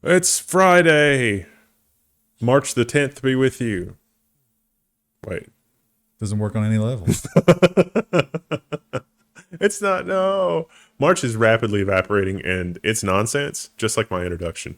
It's Friday. March the 10th be with you. Wait. Doesn't work on any level. It's not, no. March is rapidly evaporating and it's nonsense, just like my introduction.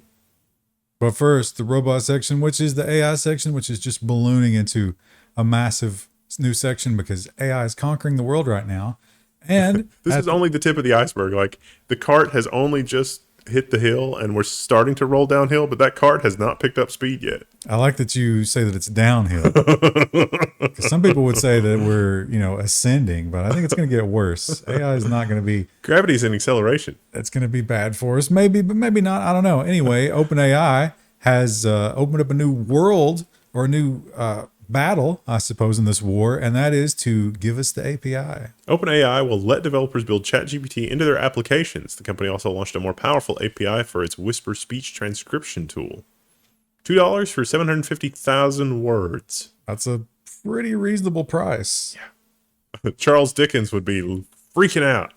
But first, the robot section, which is the AI section, which is just ballooning into a massive new section because AI is conquering the world right now. And This is only the tip of the iceberg. Like, the cart has only just hit the hill and we're starting to roll downhill, but that cart has not picked up speed yet. I like that you say that it's downhill. 'Cause some people would say that we're, ascending, but I think it's going to get worse. AI is not going to be. Gravity is in acceleration. It's going to be bad for us. Maybe, but maybe not. I don't know. Anyway, OpenAI has opened up a new world or a new battle, I suppose, in this war, and that is to give us the API. OpenAI will let developers build ChatGPT into their applications. The company also launched a more powerful API for its whisper speech transcription tool. $2 for 750,000 words. That's a pretty reasonable price. Yeah. Charles Dickens would be freaking out.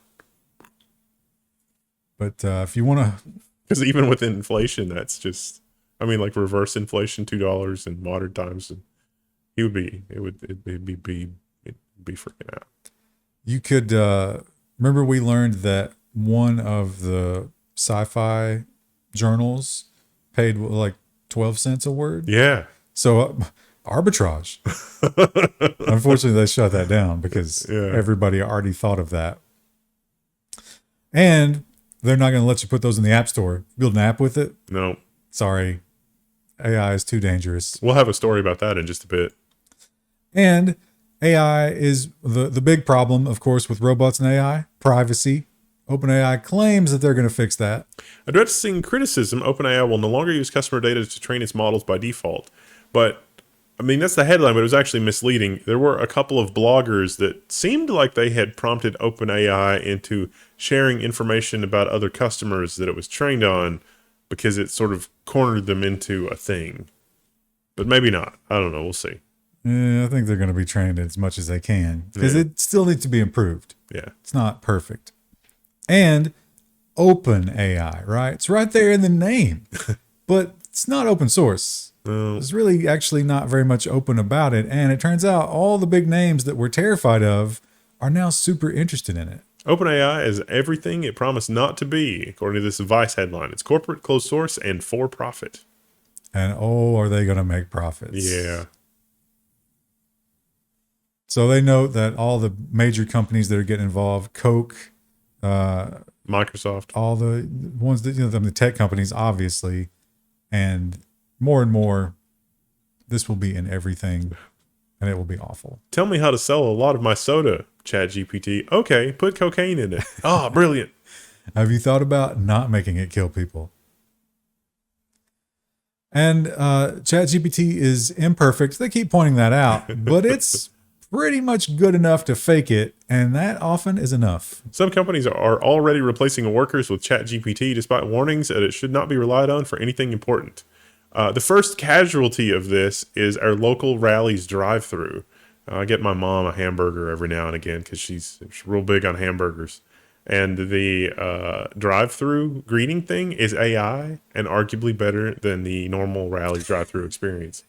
But if you want to... Because even with inflation, that's just... like reverse inflation, $2 in modern times. It'd be freaking out. You could... remember we learned that one of the sci-fi journals paid like 12 cents a word? Yeah. So... arbitrage. Unfortunately, they shut that down because everybody already thought of that. And they're not going to let you put those in the App Store. Build an app with it? No. Sorry. AI is too dangerous. We'll have a story about that in just a bit. And AI is the big problem, of course, with robots and AI, privacy. OpenAI claims that they're going to fix that. Addressing criticism, OpenAI will no longer use customer data to train its models by default. But that's the headline, but it was actually misleading. There were a couple of bloggers that seemed like they had prompted OpenAI into sharing information about other customers that it was trained on because it sort of cornered them into a thing. But maybe not. I don't know. We'll see. Yeah, I think they're going to be trained as much as they can because it still needs to be improved. Yeah. It's not perfect. And OpenAI, right? It's right there in the name, but it's not open source. There's really actually not very much open about it. And it turns out all the big names that we're terrified of are now super interested in it. OpenAI is everything it promised not to be, according to this Vice headline. It's corporate, closed source, and for profit. And are they going to make profits? Yeah. So they note that all the major companies that are getting involved, Coke, Microsoft, all the ones that, the tech companies, obviously, and more, this will be in everything, and it will be awful. Tell me how to sell a lot of my soda, ChatGPT. Okay, put cocaine in it. Oh, brilliant. Have you thought about not making it kill people? And ChatGPT is imperfect. They keep pointing that out, but it's pretty much good enough to fake it, and that often is enough. Some companies are already replacing workers with ChatGPT despite warnings that it should not be relied on for anything important. The first casualty of this is our local Rally's drive-thru. I get my mom a hamburger every now and again because she's real big on hamburgers. And the drive-thru greeting thing is AI and arguably better than the normal Rally's drive-thru experience.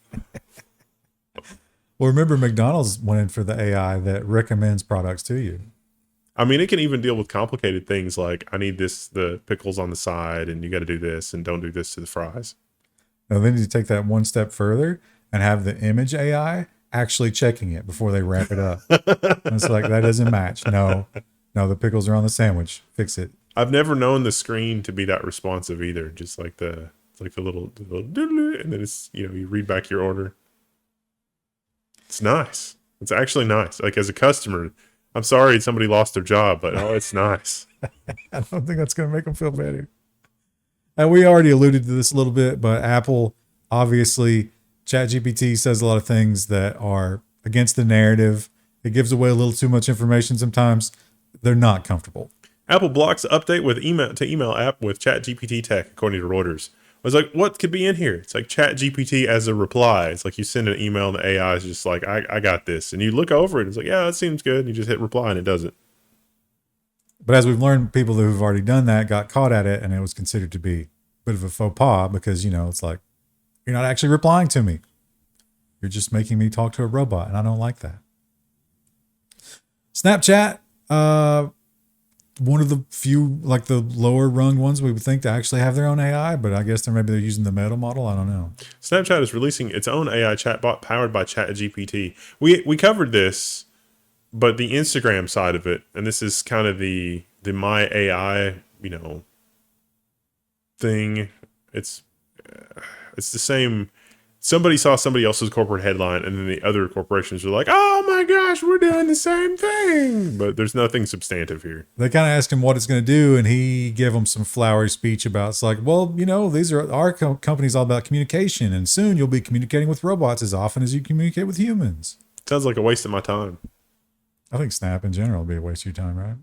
Well, remember McDonald's went in for the AI that recommends products to you. It can even deal with complicated things like, I need the pickles on the side, and you got to do this, and don't do this to the fries. Now, they need to take that one step further and have the image AI actually checking it before they wrap it up. And it's like, that doesn't match. No, the pickles are on the sandwich. Fix it. I've never known the screen to be that responsive either. Just like the little doodle, and then it's, you read back your order. It's nice. It's actually nice. Like, as a customer, I'm sorry somebody lost their job, but it's nice. I don't think that's going to make them feel better. And we already alluded to this a little bit, but Apple, obviously, ChatGPT says a lot of things that are against the narrative. It gives away a little too much information sometimes. They're not comfortable. Apple blocks update with email app with ChatGPT tech, according to Reuters. I was like, what could be in here? It's like ChatGPT as a reply. It's like you send an email and the AI is just like, I got this. And you look over it, it's like, yeah, that seems good. And you just hit reply and it does it. But as we've learned, people who've already done that got caught at it, and it was considered to be bit of a faux pas because, it's like, you're not actually replying to me. You're just making me talk to a robot, and I don't like that. Snapchat, one of the few, like the lower rung ones we would think to actually have their own AI, but I guess they're using the Meta model. I don't know. Snapchat is releasing its own AI chatbot powered by ChatGPT. We covered this, but the Instagram side of it, and this is kind of the my AI, thing. It's the same. Somebody saw somebody else's corporate headline, and then the other corporations were like, "Oh my gosh, we're doing the same thing," but there's nothing substantive here. They kind of asked him what it's going to do, and he gave them some flowery speech about, it's like, well, these are our company's all about communication, and soon you'll be communicating with robots as often as you communicate with humans. Sounds like a waste of my time. I think Snap in general would be a waste of your time, right?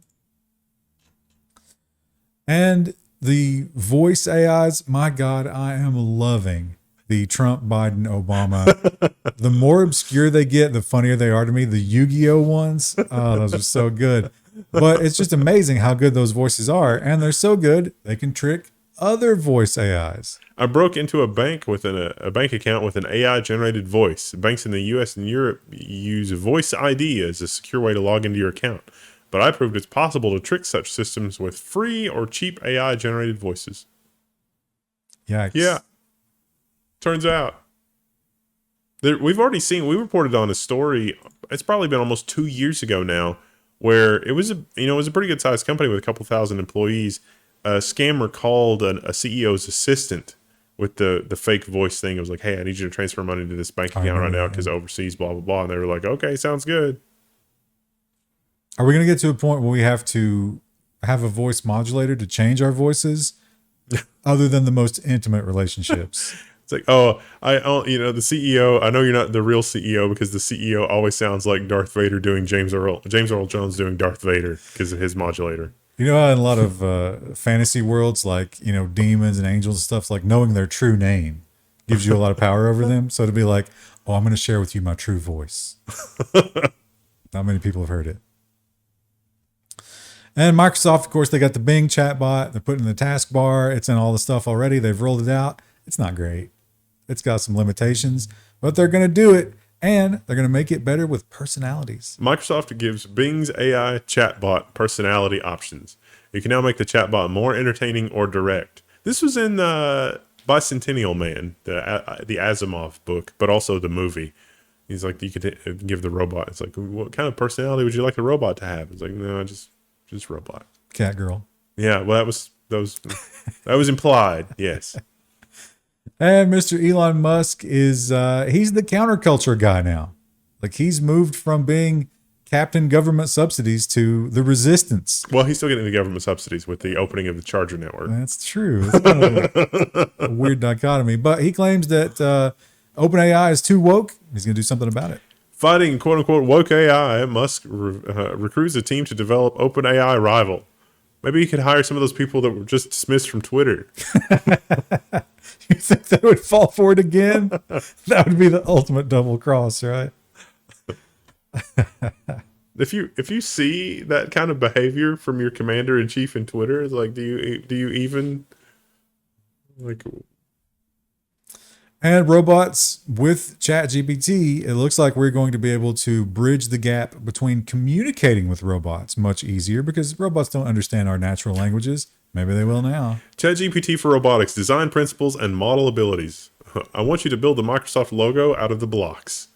And the voice AIs, my God, I am loving the Trump, Biden, Obama. The more obscure they get, the funnier they are to me. The Yu-Gi-Oh ones, oh, those are so good. But it's just amazing how good those voices are. And they're so good, they can trick other voice AIs. I broke into a bank with a bank account with an AI-generated voice. Banks in the U.S. and Europe use Voice ID as a secure way to log into your account. But I proved it's possible to trick such systems with free or cheap AI-generated voices. Yikes. Yeah. Turns out. We've already seen, we reported on a story, it's probably been almost 2 years ago now, where it was a pretty good sized company with a couple thousand employees. A scammer called a CEO's assistant with the fake voice thing. It was like, "Hey, I need you to transfer money to this bank account right now because overseas, blah, blah, blah." And they were like, "Okay, sounds good." Are we going to get to a point where we have to have a voice modulator to change our voices other than the most intimate relationships? It's like, "Oh, the CEO, I know you're not the real CEO because the CEO always sounds like Darth Vader doing James Earl Jones doing Darth Vader because of his modulator." You know how in a lot of fantasy worlds, like, demons and angels and stuff, like knowing their true name gives you a lot of power over them. So to be like, "Oh, I'm going to share with you my true voice." Not many people have heard it. And Microsoft, of course, they got the Bing chatbot. They're putting in the taskbar. It's in all the stuff already. They've rolled it out. It's not great. It's got some limitations, but they're going to do it, and they're going to make it better with personalities. Microsoft gives Bing's AI chatbot personality options. You can now make the chatbot more entertaining or direct. This was in Bicentennial Man, the Asimov book, but also the movie. He's like, you could give the robot. It's like, what kind of personality would you like the robot to have? It's like, no, just robot. Cat girl. Yeah, well, that was implied. Yes. And Mr. Elon Musk is, he's the counterculture guy now. Like, he's moved from being Captain Government Subsidies to the Resistance. Well, he's still getting the government subsidies with the opening of the charger network. That's true. It's kind of a weird dichotomy. But he claims that OpenAI is too woke. He's going to do something about it. Fighting quote-unquote woke AI, Musk recruits a team to develop OpenAI rival. Maybe he could hire some of those people that were just dismissed from Twitter. You think they would fall for it again? That would be the ultimate double cross, right? If you see that kind of behavior from your commander in chief in Twitter, it's like, do you even like? And robots with ChatGPT, it looks like we're going to be able to bridge the gap between communicating with robots much easier because robots don't understand our natural languages. Maybe they will now. ChatGPT for robotics, design principles and model abilities. I want you to build the Microsoft logo out of the blocks.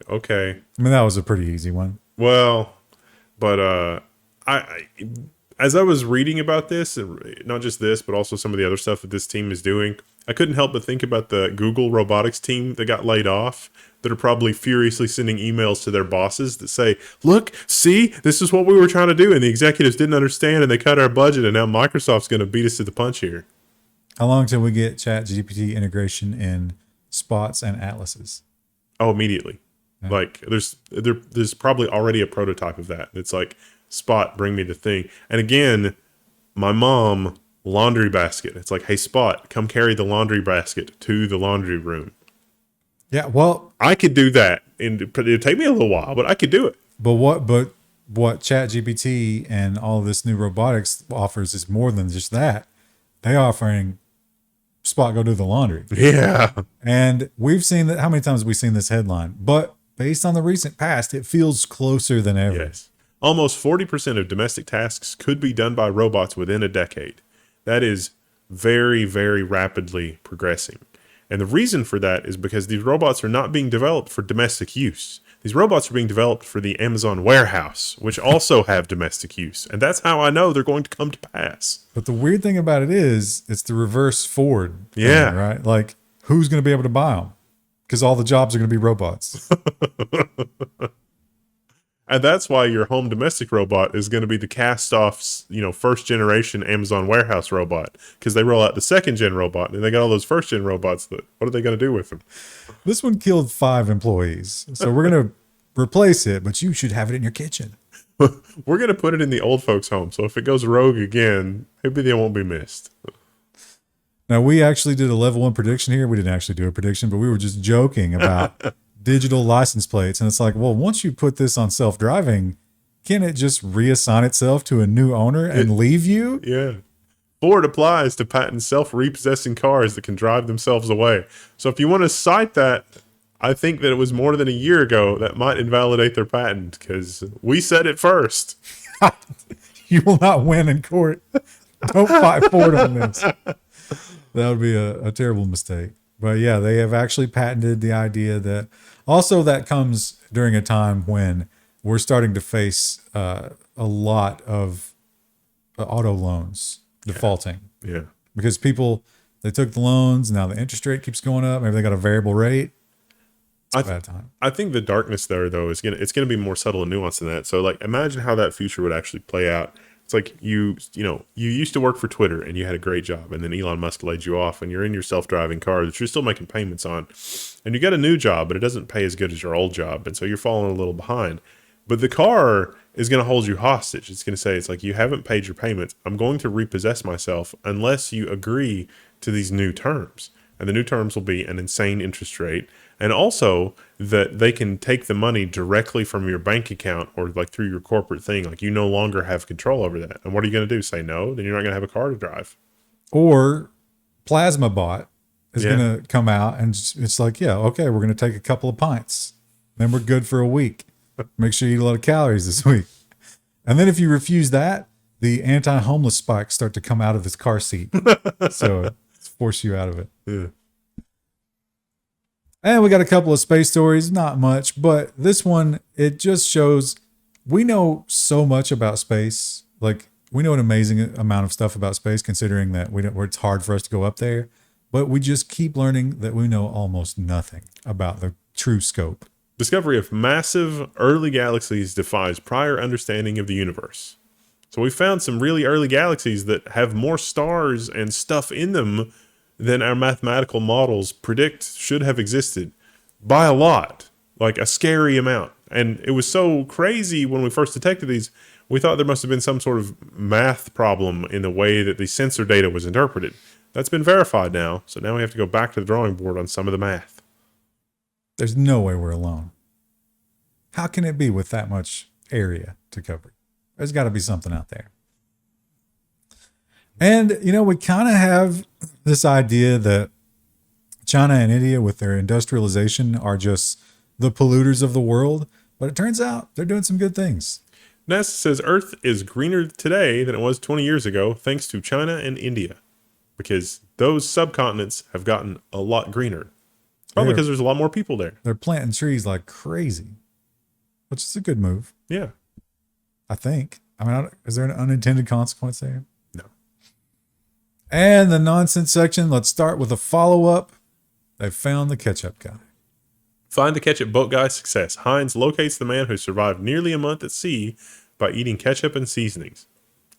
Okay. I mean, that was a pretty easy one. Well, but I as I was reading about this, not just this, but also some of the other stuff that this team is doing, I couldn't help but think about the Google robotics team that got laid off that are probably furiously sending emails to their bosses that say, "Look, see, this is what we were trying to do, and the executives didn't understand, and they cut our budget, and now Microsoft's going to beat us to the punch here." How long till we get ChatGPT integration in spots and atlases? Oh, immediately. Yeah. Like there's probably already a prototype of that. It's like, Spot, bring me the thing. And again, my mom, laundry basket. It's like, "Hey, Spot, come carry the laundry basket to the laundry room." Yeah, well, I could do that. It'd take me a little while, but I could do it. But what ChatGPT and all of this new robotics offers is more than just that. They're offering Spot, go do the laundry. Yeah. And we've seen that. How many times have we seen this headline? But based on the recent past, it feels closer than ever. Yes. Almost 40% of domestic tasks could be done by robots within a decade. That is very, very rapidly progressing. And the reason for that is because these robots are not being developed for domestic use. These robots are being developed for the Amazon warehouse, which also have domestic use. And that's how I know they're going to come to pass. But the weird thing about it is, it's the reverse Ford thing, Yeah. right? Like, who's going to be able to buy them? Because all the jobs are going to be robots. And that's why your home domestic robot is going to be the cast-off, first generation Amazon warehouse robot, because they roll out the second gen robot and they got all those first gen robots. What are they going to do with them? This one killed 5 employees. So we're going to replace it, but you should have it in your kitchen. We're going to put it in the old folks' home. So if it goes rogue again, maybe they won't be missed. Now, we actually did a level 1 prediction here. We didn't actually do a prediction, but we were just joking about digital license plates. And it's like, well, once you put this on self-driving, can it just reassign itself to a new owner and leave you? Yeah. Ford applies to patent self-repossessing cars that can drive themselves away. So if you want to cite that, I think that it was more than a year ago, that might invalidate their patent because we said it first. You will not win in court. Don't fight Ford on this. That would be a terrible mistake. But yeah, they have actually patented the idea that also that comes during a time when we're starting to face a lot of auto loans defaulting. Yeah. Because people, they took the loans, now the interest rate keeps going up. Maybe they got a variable rate. It's a bad time. I think the darkness there, though, is it's gonna be more subtle and nuanced than that. So, like, imagine how that future would actually play out. It's like you used to work for Twitter and you had a great job, and then Elon Musk laid you off, and you're in your self-driving car that you're still making payments on, and you get a new job, but it doesn't pay as good as your old job, and so you're falling a little behind. But the car is going to hold you hostage. It's going to say, it's like, you haven't paid your payments. I'm going to repossess myself unless you agree to these new terms. And the new terms will be an insane interest rate. And also that they can take the money directly from your bank account or like through your corporate thing. Like, you no longer have control over that. And what are you going to do? Say no? Then you're not going to have a car to drive. Or Plasma Bot is going to come out and it's like, yeah, okay, we're going to take a couple of pints. Then we're good for a week. Make sure you eat a lot of calories this week. And then if you refuse that, the anti-homeless spikes start to come out of this car seat. So force you out of it. Yeah. And we got a couple of space stories, not much, but this one, it just shows we know so much about space. Like, we know an amazing amount of stuff about space, considering that it's hard for us to go up there, but we just keep learning that we know almost nothing about the true scope. Discovery of massive early galaxies defies prior understanding of the universe. So we found some really early galaxies that have more stars and stuff in them than our mathematical models predict should have existed by a lot, like a scary amount. And it was so crazy when we first detected these, we thought there must have been some sort of math problem in the way that the sensor data was interpreted. That's been verified now, so now we have to go back to the drawing board on some of the math. There's no way we're alone. How can it be with that much area to cover? There's got to be something out there. And, we kind of have this idea that China and India with their industrialization are just the polluters of the world. But it turns out they're doing some good things. NASA says Earth is greener today than it was 20 years ago, thanks to China and India. Because those subcontinents have gotten a lot greener. Probably because there's a lot more people there. They're planting trees like crazy, which is a good move. Yeah. I think. Is there an unintended consequence there? No. And the nonsense section, let's start with a follow-up. They found the ketchup guy. Find the ketchup boat guy success. Heinz locates the man who survived nearly a month at sea by eating ketchup and seasonings.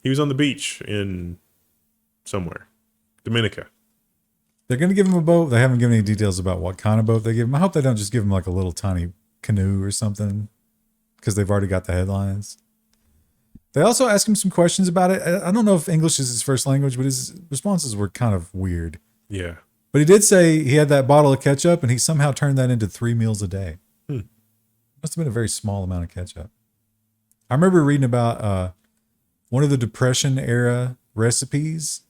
He was on the beach in somewhere. Dominica. They're going to give him a boat. They haven't given any details about what kind of boat they give him. I hope they don't just give him like a little tiny canoe or something, because they've already got the headlines. They also asked him some questions about it. I don't know if English is his first language, but his responses were kind of weird. Yeah. But he did say he had that bottle of ketchup and he somehow turned that into 3 meals a day. Must have been a very small amount of ketchup. I remember reading about one of the Depression era recipes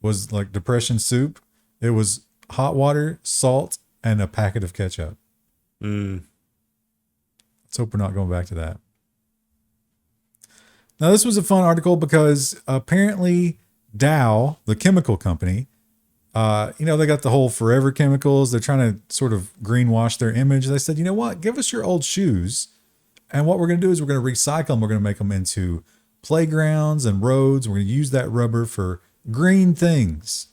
was like Depression soup. It was hot water, salt, and a packet of ketchup. Let's hope we're not going back to that. Now, this was a fun article because apparently Dow, the chemical company, they got the whole forever chemicals. They're trying to sort of greenwash their image. They said, you know what? Give us your old shoes. And what we're going to do is we're going to recycle them. We're going to make them into playgrounds and roads. We're going to use that rubber for green things.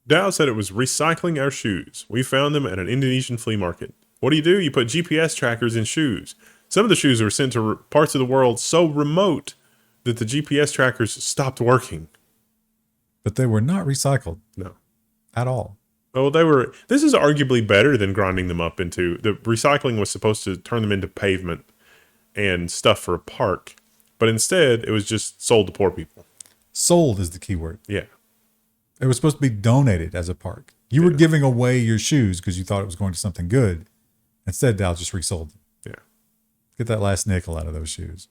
Dow said it was recycling our shoes. We found them at an Indonesian flea market. What do? You put GPS trackers in shoes. Some of the shoes were sent to parts of the world so remote that the GPS trackers stopped working. But they were not recycled. No. At all. Oh, this is arguably better than grinding them up into, the recycling was supposed to turn them into pavement and stuff for a park. But instead, it was just sold to poor people. Sold is the key word. Yeah. It was supposed to be donated as a park. You were giving away your shoes because you thought it was going to something good. Instead, Dow just resold them. Yeah. Get that last nickel out of those shoes.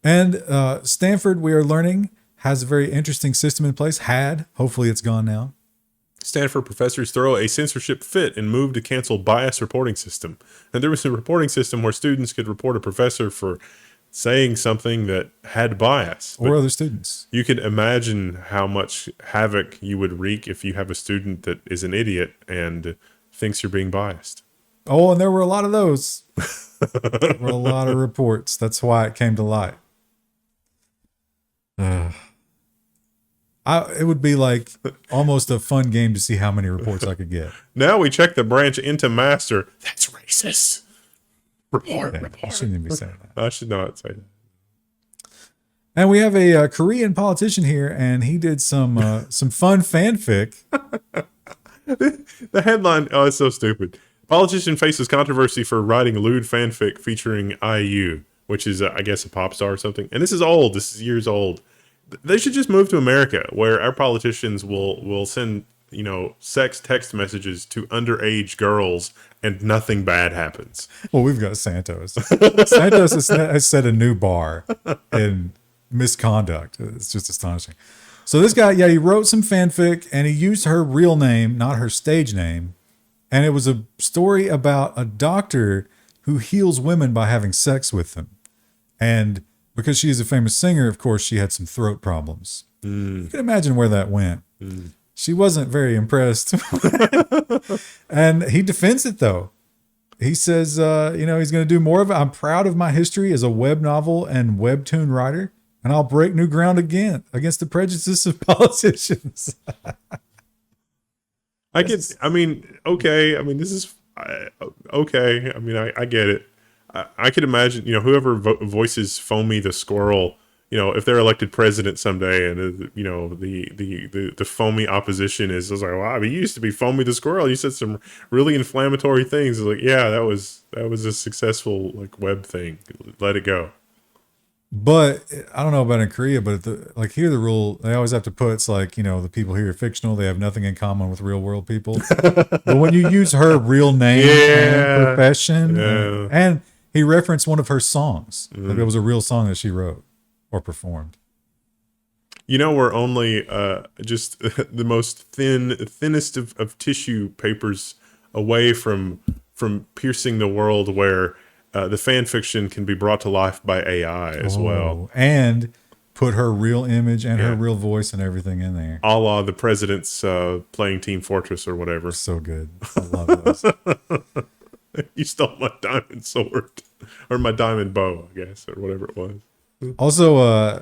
And Stanford, we are learning, has a very interesting system in place. Hopefully it's gone now. Stanford professors throw a censorship fit and move to cancel bias reporting system. And there was a reporting system where students could report a professor for saying something that had bias. Or other students. You could imagine how much havoc you would wreak if you have a student that is an idiot and thinks you're being biased. Oh, and there were a lot of those. There were a lot of reports. That's why it came to light. It would be like almost a fun game to see how many reports I could get. Now we check the branch into master. That's racist. Report. I shouldn't even be saying that. I should not say that. And we have a Korean politician here, and he did some fun fanfic. The headline, it's so stupid. Politician faces controversy for writing lewd fanfic featuring IU, which is, I guess, a pop star or something. And this is old. This is years old. They should just move to America, where our politicians will send, sex text messages to underage girls and nothing bad happens. Well, we've got Santos. Santos has set a new bar in misconduct. It's just astonishing. So this guy, he wrote some fanfic and he used her real name, not her stage name. And it was a story about a doctor who heals women by having sex with them. And because she is a famous singer, of course, she had some throat problems. You can imagine where that went. She wasn't very impressed. And he defends it, though. He says, he's going to do more of it. I'm proud of my history as a web novel and webtoon writer, and I'll break new ground again against the prejudices of politicians. This is okay. I mean, I get it. I could imagine, whoever voices Foamy the Squirrel, if they're elected president someday, and the Foamy opposition is like, wow, he used to be Foamy the Squirrel. You said some really inflammatory things. It's like, yeah, that was a successful web thing. Let it go. But I don't know about in Korea, but here the rule, they always have to put, it's the people here are fictional. They have nothing in common with real world people. But when you use her real name and profession, and he referenced one of her songs. Like it was a real song that she wrote or performed. We're only just the most thinnest of tissue papers away from piercing the world where the fan fiction can be brought to life by AI as well. And put her real image and her real voice and everything in there. A la the president's playing Team Fortress or whatever. So good. I love those. You stole my diamond sword. Or my diamond bow, I guess, or whatever it was. Also,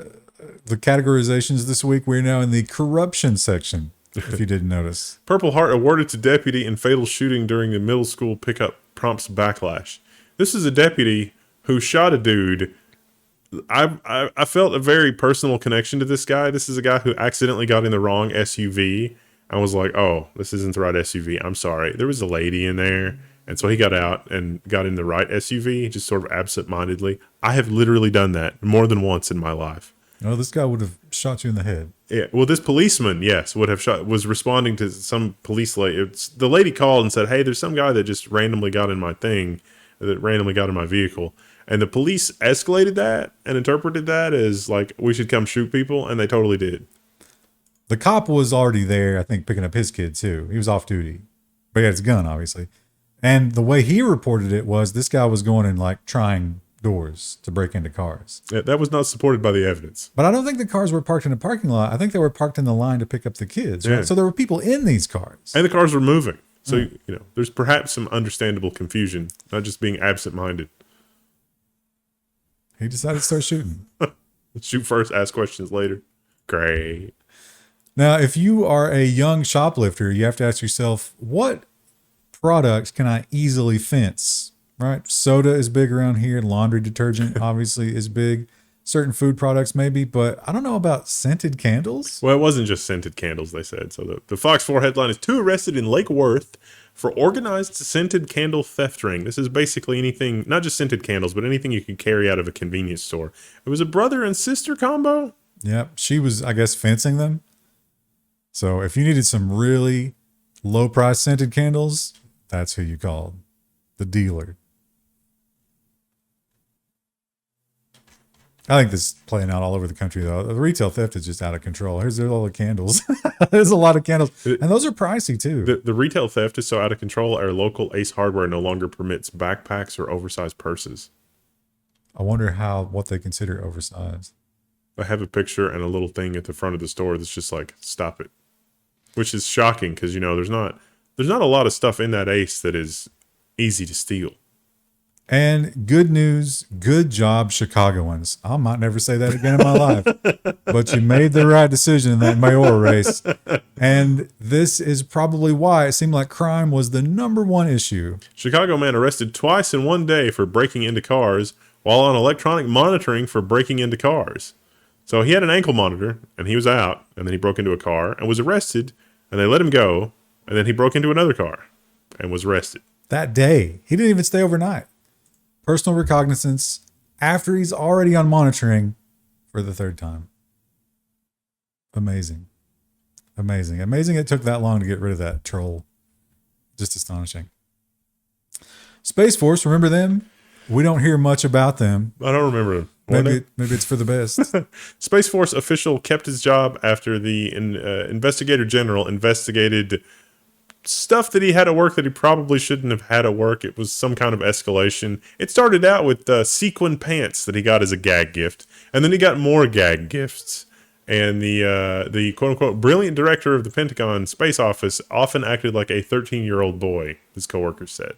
the categorizations this week, we're now in the corruption section, if you didn't notice. Purple Heart awarded to deputy in fatal shooting during the middle school pickup prompts backlash. This is a deputy who shot a dude. I felt a very personal connection to this guy. This is a guy who accidentally got in the wrong SUV. I was like, oh, this isn't the right SUV. I'm sorry. There was a lady in there. And so he got out and got in the right SUV, just sort of absent-mindedly. I have literally done that more than once in my life. Oh, this guy would have shot you in the head. Yeah, well, this policeman, yes, was responding to some police lady. The lady called and said, hey, there's some guy that just randomly got in my vehicle. And the police escalated that and interpreted that as like, we should come shoot people, and they totally did. The cop was already there, I think, picking up his kid too. He was off duty, but he had his gun, obviously. And the way he reported it was this guy was going and like trying doors to break into cars. Yeah, that was not supported by the evidence. But I don't think the cars were parked in a parking lot. I think they were parked in the line to pick up the kids. Right? Yeah. So there were people in these cars. And the cars were moving. So, you know, there's perhaps some understandable confusion, not just being absent-minded. He decided to start shooting. Shoot first, ask questions later. Great. Now, if you are a young shoplifter, you have to ask yourself, what products can I easily fence? Right? Soda is big around here. Laundry detergent, obviously, is big. Certain food products, maybe. But I don't know about scented candles. Well, it wasn't just scented candles, they said. So the Fox 4 headline is 2 arrested in Lake Worth for organized scented candle theft ring. This is basically anything, not just scented candles, but anything you could carry out of a convenience store. It was a brother and sister combo. Yep. She was, I guess, fencing them. So if you needed some really low price scented candles, that's who you called. The dealer. I think this is playing out all over the country, though. The retail theft is just out of control. There's all the candles. There's a lot of candles. And those are pricey, too. The retail theft is so out of control, our local Ace Hardware no longer permits backpacks or oversized purses. I wonder what they consider oversized. I have a picture and a little thing at the front of the store that's just like, stop it. Which is shocking because, you know, there's not a lot of stuff in that Ace that is easy to steal. And good news, good job, Chicagoans. I might never say that again in my life, but you made the right decision in that mayoral race. And this is probably why it seemed like crime was the #1 issue. Chicago man arrested twice in one day for breaking into cars while on electronic monitoring for breaking into cars. So he had an ankle monitor and he was out, and then he broke into a car and was arrested, and they let him go, and then he broke into another car and was arrested. That day, he didn't even stay overnight. Personal recognizance after he's already on monitoring for the 3rd time. Amazing. Amazing. Amazing it took that long to get rid of that troll. Just astonishing. Space Force, remember them? We don't hear much about them. I don't remember them. Maybe it's for the best. Space Force official kept his job after the investigator general investigated stuff that he had at work that he probably shouldn't have had at work. It was some kind of escalation. It started out with sequin pants that he got as a gag gift, and then he got more gag gifts. And the quote-unquote brilliant director of the Pentagon Space Office often acted like a 13-year-old boy, his coworkers said.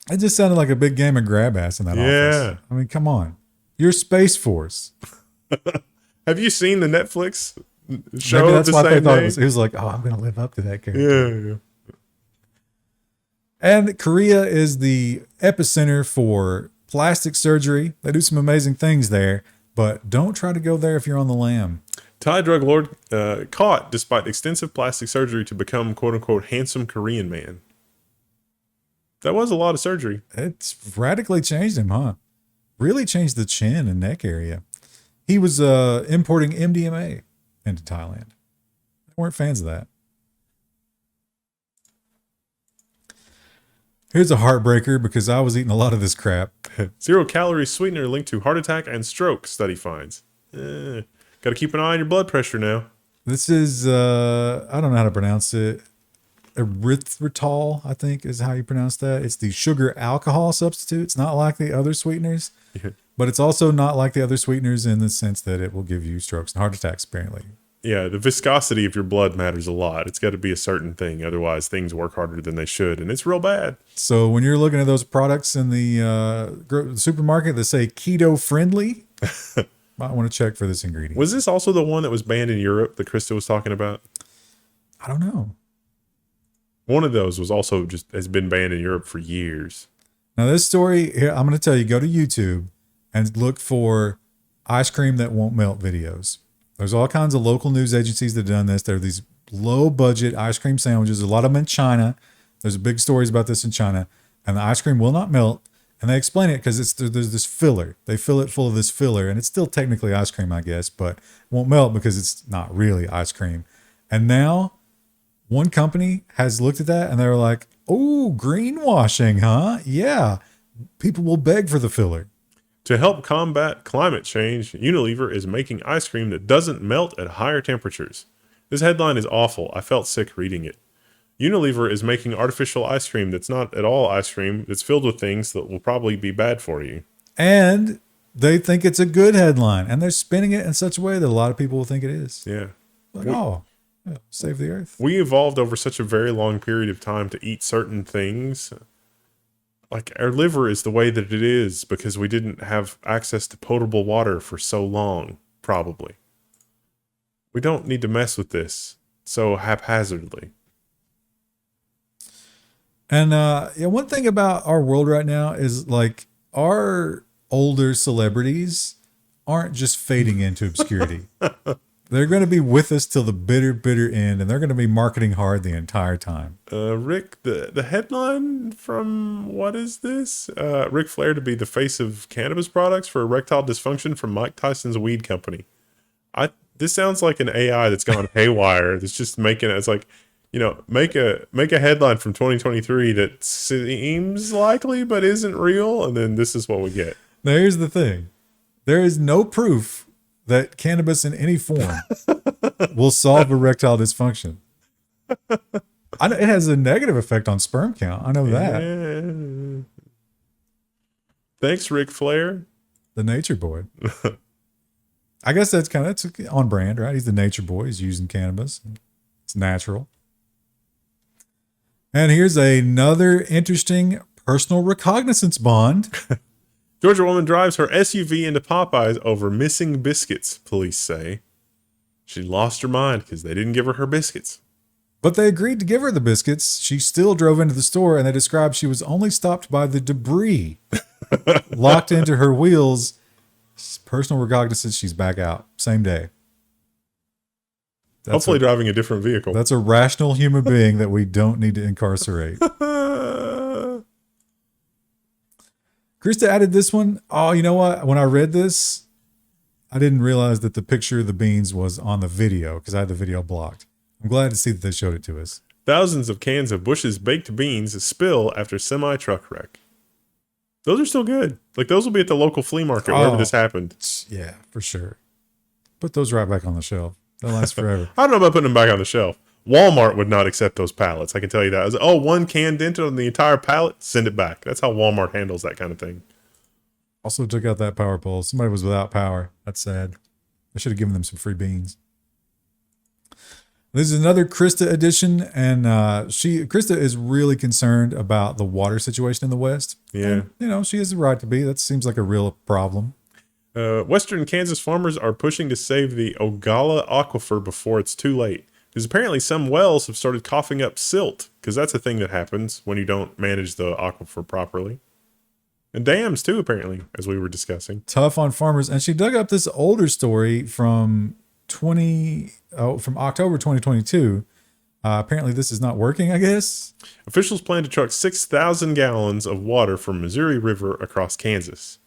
It just sounded like a big game of grab ass in that office. I mean, come on. You're Space Force. Have you seen the Netflix show? Maybe that's the why they same thought name? it was like, oh, I'm going to live up to that character. Yeah. And Korea is the epicenter for plastic surgery. They do some amazing things there, but don't try to go there if you're on the lam. Thai drug lord caught despite extensive plastic surgery to become quote-unquote handsome Korean man. That was a lot of surgery. It's radically changed him, huh? Really changed the chin and neck area. He was importing MDMA into Thailand. They weren't fans of that. Here's a heartbreaker because I was eating a lot of this crap. 0-calorie sweetener linked to heart attack and stroke, study finds. Got to keep an eye on your blood pressure now. This is, I don't know how to pronounce it. Erythritol, I think is how you pronounce that. It's the sugar alcohol substitute. It's not like the other sweeteners, but it's also not like the other sweeteners in the sense that it will give you strokes and heart attacks, apparently. Yeah, the viscosity of your blood matters a lot. It's got to be a certain thing. Otherwise, things work harder than they should, and it's real bad. So when you're looking at those products in the supermarket that say keto friendly, might want to check for this ingredient. Was this also the one that was banned in Europe that Krista was talking about? I don't know. One of those was also just has been banned in Europe for years. Now this story here, I'm going to tell you, go to YouTube and look for ice cream that won't melt videos. There's all kinds of local news agencies that have done this. There are these low budget ice cream sandwiches. A lot of them in China. There's big stories about this in China, and the ice cream will not melt. And they explain it because there's this filler. They fill it full of this filler, and it's still technically ice cream, I guess, but it won't melt because it's not really ice cream. And now one company has looked at that and they're like, oh, greenwashing, huh? Yeah. People will beg for the filler. To help combat climate change, Unilever is making ice cream that doesn't melt at higher temperatures. This headline is awful. I felt sick reading it. Unilever is making artificial ice cream that's not at all ice cream. That's filled with things that will probably be bad for you. And they think it's a good headline, and they're spinning it in such a way that a lot of people will think it is. Yeah. Like, yeah, save the earth. We evolved over such a very long period of time to eat certain things. Like our liver is the way that it is because we didn't have access to potable water for so long, probably. We don't need to mess with this so haphazardly. And yeah, one thing about our world right now is like our older celebrities aren't just fading into obscurity. They're going to be with us till the bitter, bitter end, and they're going to be marketing hard the entire time. Rick, the headline from what is this? Ric Flair to be the face of cannabis products for erectile dysfunction from Mike Tyson's weed company. This sounds like an AI that's gone haywire. That's just making it. It's like, you know, make a headline from 2023 that seems likely but isn't real, and then this is what we get. Now, here's the thing: there is no proof that cannabis in any form will solve erectile dysfunction. I know it has a negative effect on sperm count. I know that. Yeah. Thanks, Ric Flair. The nature boy. I guess that's on brand, right? He's the nature boy. He's using cannabis. It's natural. And here's another interesting personal recognizance bond. Georgia woman drives her SUV into Popeyes over missing biscuits, police say. She lost her mind because they didn't give her biscuits. But they agreed to give her the biscuits. She still drove into the store, and they described she was only stopped by the debris locked into her wheels. Personal recognizance, she's back out. Same day. Hopefully driving a different vehicle. That's a rational human being that we don't need to incarcerate. Krista added this one. Oh, you know what? When I read this, I didn't realize that the picture of the beans was on the video because I had the video blocked. I'm glad to see that they showed it to us. Thousands of cans of Bush's baked beans spill after semi-truck wreck. Those are still good. Like, those will be at the local flea market wherever this happened. Yeah, for sure. Put those right back on the shelf. They'll last forever. I don't know about putting them back on the shelf. Walmart would not accept those pallets. I can tell you that. I was like, oh, one can dented on the entire pallet, send it back. That's how Walmart handles that kind of thing. Also took out that power pole. Somebody was without power. That's sad. I should have given them some free beans. This is another Krista edition, and Krista is really concerned about the water situation in the West. Yeah. And, she has the right to be. That seems like a real problem. Western Kansas farmers are pushing to save the Ogallala Aquifer before it's too late. Because apparently some wells have started coughing up silt, because that's a thing that happens when you don't manage the aquifer properly. And dams too, apparently, as we were discussing. Tough on farmers. And she dug up this older story from October 2022. Apparently this is not working, I guess. Officials plan to truck 6,000 gallons of water from Missouri River across Kansas.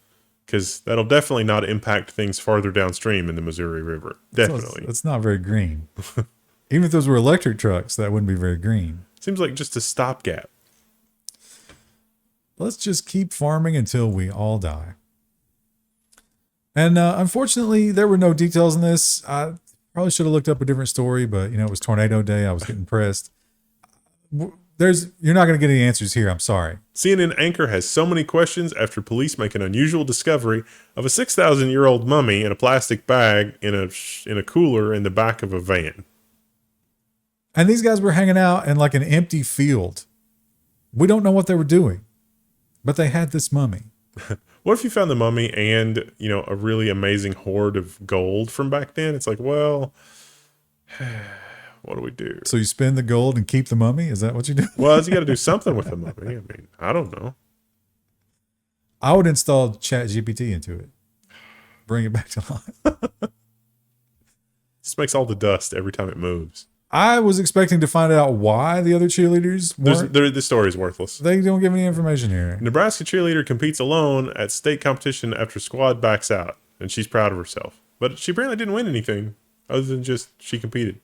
Because that'll definitely not impact things farther downstream in the Missouri River. Definitely. It's not very green. Even if those were electric trucks, that wouldn't be very green. Seems like just a stopgap. Let's just keep farming until we all die. And unfortunately, there were no details in this. I probably should have looked up a different story, but it was tornado day. I was getting pressed. You're not going to get any answers here. I'm sorry. CNN anchor has so many questions after police make an unusual discovery of a 6,000-year-old mummy in a plastic bag in a cooler in the back of a van. And these guys were hanging out in like an empty field. We don't know what they were doing, but they had this mummy. What if you found the mummy and, a really amazing hoard of gold from back then? It's like, well, what do we do? So you spend the gold and keep the mummy? Is that what you do? Well, you got to do something with the mummy. I don't know. I would install ChatGPT into it. Bring it back to life. Just makes all the dust every time it moves. I was expecting to find out why the other cheerleaders weren't. The story's worthless. They don't give any information here. Nebraska cheerleader competes alone at state competition after squad backs out, and she's proud of herself. But she apparently didn't win anything other than just she competed.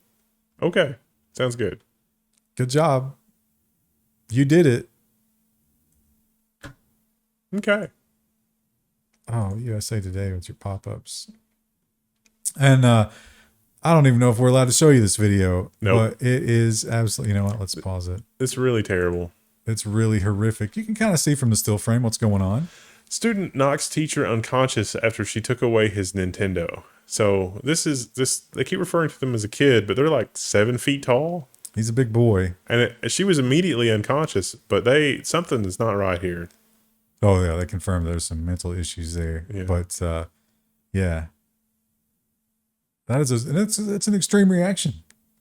Okay, sounds good. Good job. You did it. Okay. Oh, USA Today with your pop-ups. And I don't even know if we're allowed to show you this video, Nope. but it is absolutely, you know what? Let's pause it. It's really terrible. It's really horrific. You can kind of see from the still frame what's going on. Student knocks teacher unconscious after she took away his Nintendo. So they keep referring to them as a kid, but they're like 7 feet tall. He's a big boy. And she was immediately unconscious, but something is not right here. Oh yeah, they confirmed there's some mental issues there. Yeah. But yeah, it's an extreme reaction.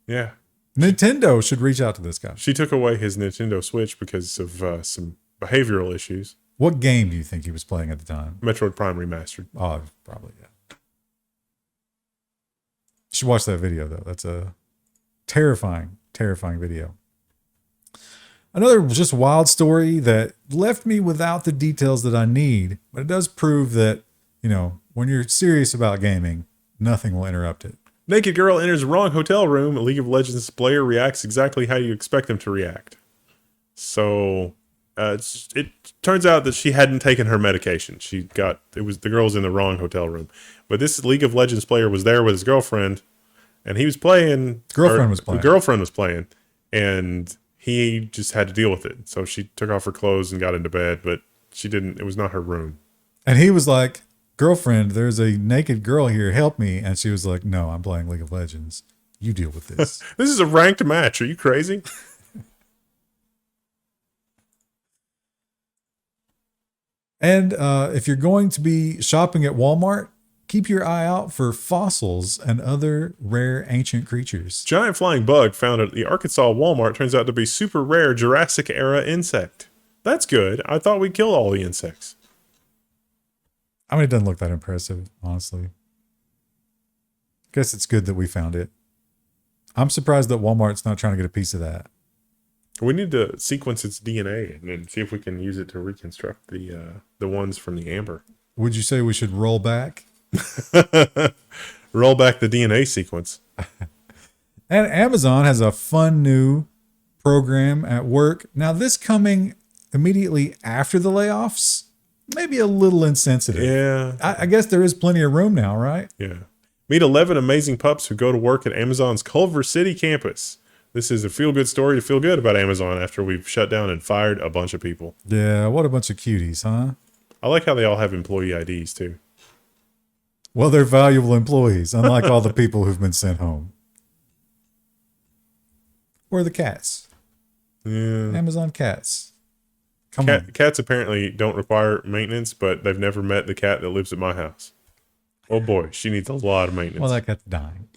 Yeah. Nintendo should reach out to this guy. She took away his Nintendo Switch because of some behavioral issues. What game do you think he was playing at the time? Metroid Prime Remastered. Oh, probably, yeah. You should watch that video, though. That's a terrifying, terrifying video. Another just wild story that left me without the details that I need, but it does prove that, you know, when you're serious about gaming, nothing will interrupt it. Naked girl enters the wrong hotel room. A League of Legends player reacts exactly how you expect them to react. So it turns out that she hadn't taken her medication. The girl was in the wrong hotel room. But this League of Legends player was there with his girlfriend, and he was playing. Girlfriend was playing. And he just had to deal with it. So she took off her clothes and got into bed, but she didn't. It was not her room. And he was like, "Girlfriend, there's a naked girl here. Help me." And she was like, "No, I'm playing League of Legends. You deal with this." This is a ranked match. Are you crazy? And if you're going to be shopping at Walmart, keep your eye out for fossils and other rare ancient creatures. Giant flying bug found at the Arkansas Walmart turns out to be super rare Jurassic-era insect. That's good. I thought we killed all the insects. I mean, it doesn't look that impressive, honestly. Guess it's good that we found it. I'm surprised that Walmart's not trying to get a piece of that. We need to sequence its DNA and then see if we can use it to reconstruct the ones from the amber. Would you say we should roll back? Roll back the DNA sequence. And Amazon has a fun new program at work. Now, this coming immediately after the layoffs, maybe a little insensitive. Yeah. I guess there is plenty of room now, right? Yeah. Meet 11 amazing pups who go to work at Amazon's Culver City campus. This is a feel-good story to feel good about Amazon after we've shut down and fired a bunch of people. Yeah, what a bunch of cuties, huh? I like how they all have employee IDs, too. Well, they're valuable employees, unlike all the people who've been sent home. Or the cats. Yeah. Amazon cats. Come on. Cats apparently don't require maintenance, but they've never met the cat that lives at my house. Oh boy, she needs a lot of maintenance. Well, that cat's dying.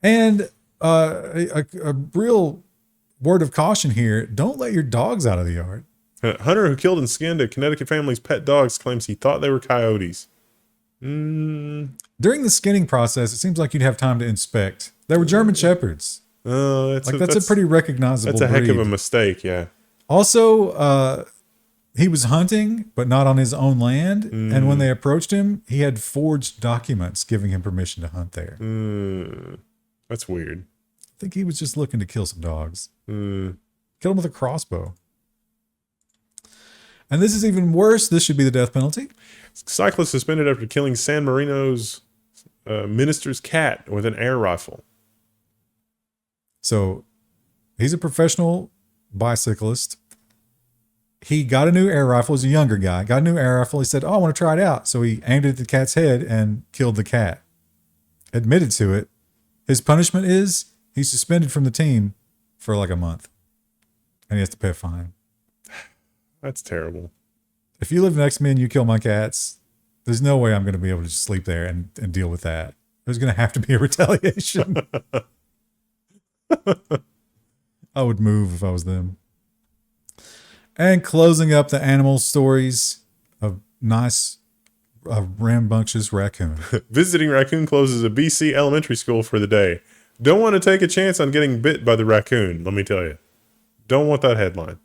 And a real word of caution here, don't let your dogs out of the yard. A hunter who killed and skinned a Connecticut family's pet dogs claims he thought they were coyotes. During the skinning process, it seems like you'd have time to inspect. They were German Shepherds. That's a pretty recognizable That's a heck breed. of a mistake, yeah. Also, he was hunting, but not on his own land. And when they approached him, he had forged documents giving him permission to hunt there. That's weird. I think he was just looking to kill some dogs. Mm. Kill him with a crossbow. And this is even worse. This should be the death penalty. Cyclist suspended after killing San Marino's minister's cat with an air rifle. So he's a professional bicyclist. He got a new air rifle. He's a younger guy. Got a new air rifle. He said, "Oh, I want to try it out." So he aimed it at the cat's head and killed the cat. Admitted to it. His punishment is he's suspended from the team for like a month. And he has to pay a fine. That's terrible. If you live next to me and you kill my cats, there's no way I'm going to be able to just sleep there and deal with that. There's going to have to be a retaliation. I would move if I was them. And closing up the animal stories of a rambunctious raccoon. Visiting raccoon closes a BC elementary school for the day. Don't want to take a chance on getting bit by the raccoon, let me tell you. Don't want that headline.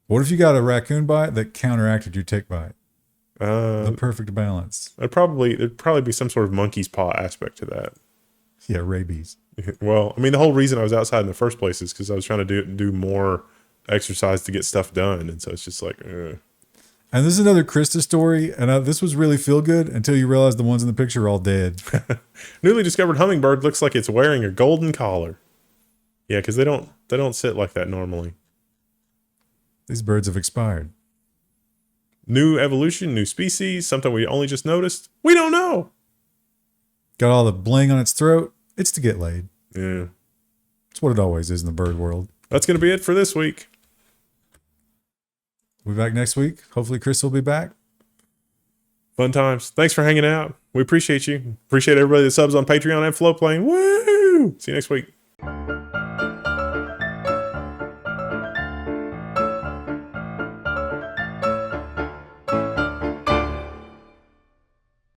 What if you got a raccoon bite that counteracted your tick bite? The perfect balance. There'd probably be some sort of monkey's paw aspect to that. Yeah, rabies. Well, I mean, the whole reason I was outside in the first place is because I was trying to do more exercise to get stuff done, and so it's just like, And this is another Krista story, and this was really feel good until you realize the ones in the picture are all dead. Newly discovered hummingbird looks like it's wearing a golden collar. Yeah, because they don't sit like that normally. These birds have expired. New evolution, new species, something we only just noticed. We don't know. Got all the bling on its throat. It's to get laid. Yeah. It's what it always is in the bird world. That's going to be it for this week. We'll be back next week. Hopefully Chris will be back. Fun times. Thanks for hanging out. We appreciate you. Appreciate everybody that subs on Patreon and Flowplane. Woo! See you next week.